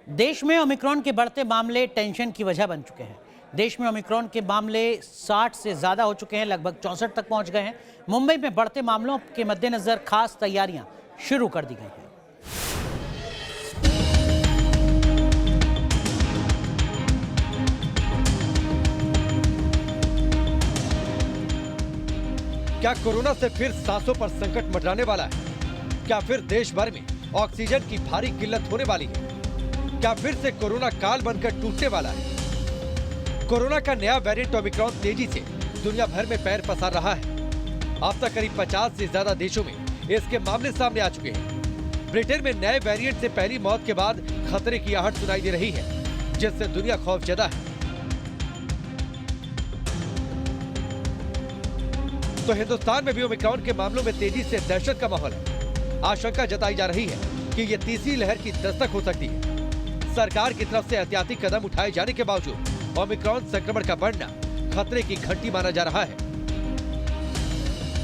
देश में ओमिक्रॉन के बढ़ते मामले टेंशन की वजह बन चुके हैं। देश में ओमिक्रॉन के मामले 60 से ज़्यादा हो चुके हैं, लगभग 64 तक पहुंच गए हैं। मुंबई में बढ़ते मामलों के मद्देनजर खास तैयारियां शुरू कर दी गई हैं। क्या कोरोना से फिर सांसों पर संकट मंडराने वाला है? क्या फिर देश भर में ऑक्सीजन की भारी किल्लत होने वाली है? क्या फिर से कोरोना काल बनकर टूटने वाला है? कोरोना का नया वेरिएंट ओमिक्रॉन तेजी से दुनिया भर में पैर पसार रहा है। अब तक करीब 50 से ज्यादा देशों में इसके मामले सामने आ चुके हैं। ब्रिटेन में नए वेरिएंट से पहली मौत के बाद खतरे की आहट सुनाई दे रही है, जिससे दुनिया खौफजदा है। तो हिंदुस्तान में भी ओमिक्रॉन के मामलों में तेजी से दहशत का माहौल है। आशंका जताई जा रही है कि ये तीसरी लहर की दस्तक हो सकती है। सरकार की तरफ से एहतियाती कदम उठाए जाने के बावजूद ओमिक्रॉन संक्रमण का बढ़ना खतरे की घंटी माना जा रहा है।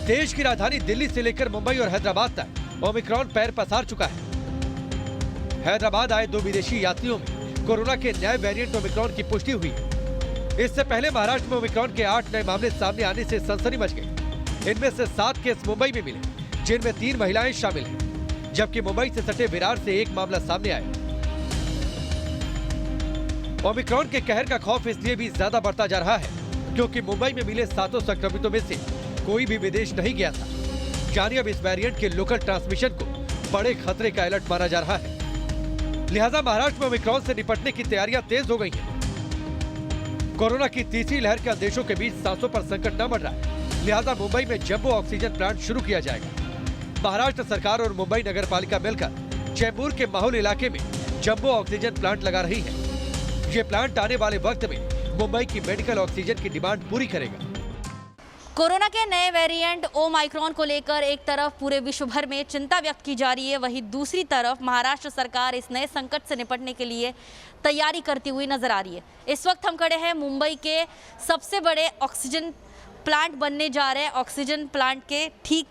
देश की राजधानी दिल्ली से लेकर मुंबई और हैदराबाद तक ओमिक्रॉन पैर पसार चुका है। हैदराबाद आए 2 विदेशी यात्रियों में कोरोना के नए वेरिएंट ओमिक्रॉन की पुष्टि हुई है। इससे पहले महाराष्ट्र में ओमिक्रॉन के 8 नए मामले सामने आने से सनसनी मच गई। इनमें से 7 केस मुंबई में मिले, जिनमें 3 महिलाएं शामिल हैं, जबकि मुंबई से सटे विरार से 1 मामला सामने आया। ओमिक्रॉन के कहर का खौफ इसलिए भी ज्यादा बढ़ता जा रहा है क्योंकि मुंबई में मिले 7 संक्रमितों में से कोई भी विदेश नहीं गया था। यानी अब इस वेरिएंट के लोकल ट्रांसमिशन को बड़े खतरे का अलर्ट माना जा रहा है। लिहाजा महाराष्ट्र में ओमिक्रॉन से निपटने की तैयारियां तेज हो गई हैं। कोरोना की तीसरी लहर के देशों के बीच सांसों पर संकट न बढ़ रहा है, लिहाजा मुंबई में जंबो ऑक्सीजन प्लांट शुरू किया जाएगा। महाराष्ट्र सरकार और मुंबई नगर पालिका मिलकर चेंबूर के माहौल इलाके में जंबो ऑक्सीजन प्लांट लगा रही है। ये प्लांट आने वाले वक्त में मुंबई की मेडिकल ऑक्सीजन की डिमांड पूरी करेगा। कोरोना के नए वेरिएंट ओमाइक्रॉन को लेकर एक तरफ पूरे विश्व भर में चिंता व्यक्त की जा रही है, वहीं दूसरी तरफ महाराष्ट्र सरकार इस नए संकट से निपटने के लिए तैयारी करती हुई नजर आ रही है। इस वक्त हम खड़े हैं मुंबई के सबसे बड़े ऑक्सीजन प्लांट बनने जा रहे हैं, ऑक्सीजन प्लांट के ठीक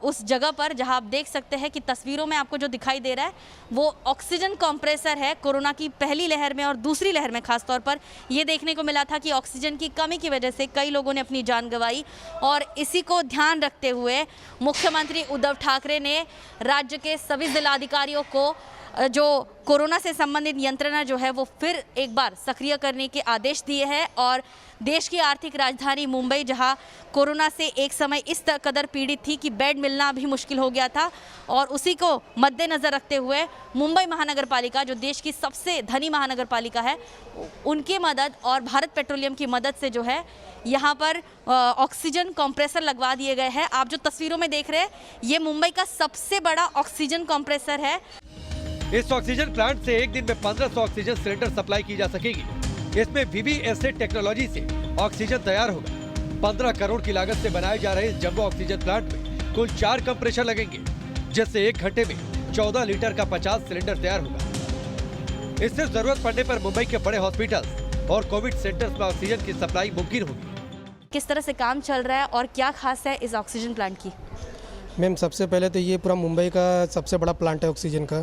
उस जगह पर जहां आप देख सकते हैं कि तस्वीरों में आपको जो दिखाई दे रहा है वो ऑक्सीजन कंप्रेसर है। कोरोना की पहली लहर में और दूसरी लहर में खासतौर पर ये देखने को मिला था कि ऑक्सीजन की कमी की वजह से कई लोगों ने अपनी जान गंवाई, और इसी को ध्यान रखते हुए मुख्यमंत्री उद्धव ठाकरे ने राज्य के सभी जिलाधिकारियों को जो कोरोना से संबंधित यंत्रणा जो है वो फिर एक बार सक्रिय करने के आदेश दिए हैं। और देश की आर्थिक राजधानी मुंबई, जहां कोरोना से एक समय इस कदर पीड़ित थी कि बेड मिलना भी मुश्किल हो गया था, और उसी को मद्देनज़र रखते हुए मुंबई महानगर पालिका, जो देश की सबसे धनी महानगर पालिका है, उनकी मदद और भारत पेट्रोलियम की मदद से जो है यहाँ पर ऑक्सीजन कंप्रेसर लगवा दिए गए हैं। आप जो तस्वीरों में देख रहे हैं ये मुंबई का सबसे बड़ा ऑक्सीजन कंप्रेसर है। इस ऑक्सीजन प्लांट से एक दिन में 1500 ऑक्सीजन सिलेंडर सप्लाई की जा सकेगी। इसमें VVSA टेक्नोलॉजी से ऑक्सीजन तैयार होगा। 15 करोड़ की लागत से बनाए जा रहे इस जंबो ऑक्सीजन प्लांट में कुल 4 कंप्रेसर लगेंगे, जिससे 1 घंटे में 14 लीटर का 50 सिलेंडर तैयार होगा। इससे जरूरत पड़ने पर मुंबई के बड़े हॉस्पिटल्स और कोविड सेंटर्स में ऑक्सीजन की सप्लाई मुमकिन होगी। किस तरह से काम चल रहा है और क्या खास है इस ऑक्सीजन प्लांट की? मैम, सबसे पहले तो ये पूरा मुंबई का सबसे बड़ा प्लांट है ऑक्सीजन का।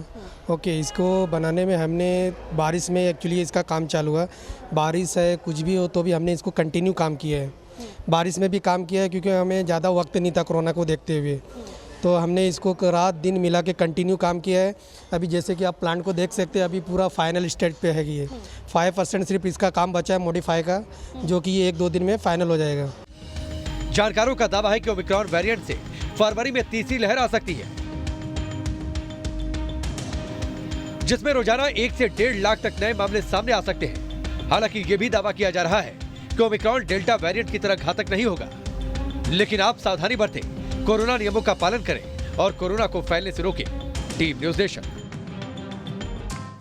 ओके, इसको बनाने में हमने बारिश में एक्चुअली इसका काम चालू हुआ। बारिश है कुछ भी हो तो भी हमने इसको कंटिन्यू काम किया है। बारिश में भी काम किया है क्योंकि हमें ज़्यादा वक्त नहीं था कोरोना को देखते हुए, तो हमने इसको रात दिन मिला के कंटिन्यू काम किया है। अभी जैसे कि आप प्लांट को देख सकते हैं, अभी पूरा फाइनल स्टेज पे है। ये 5% सिर्फ इसका काम बचा है मॉडिफाई का, जो कि ये 1-2 दिन में फाइनल हो जाएगा। जानकारों का दावा है कि ओमिक्रॉन वेरिएंट से फरवरी में तीसरी लहर आ सकती है, जिसमें रोजाना 1 से 1.5 लाख तक नए मामले सामने आ सकते हैं। हालांकि ये भी दावा किया जा रहा है कि ओमिक्रॉन डेल्टा वेरिएंट की तरह घातक नहीं होगा। लेकिन आप सावधानी बरतें, कोरोना नियमों का पालन करें और कोरोना को फैलने से रोकें। Team news nation.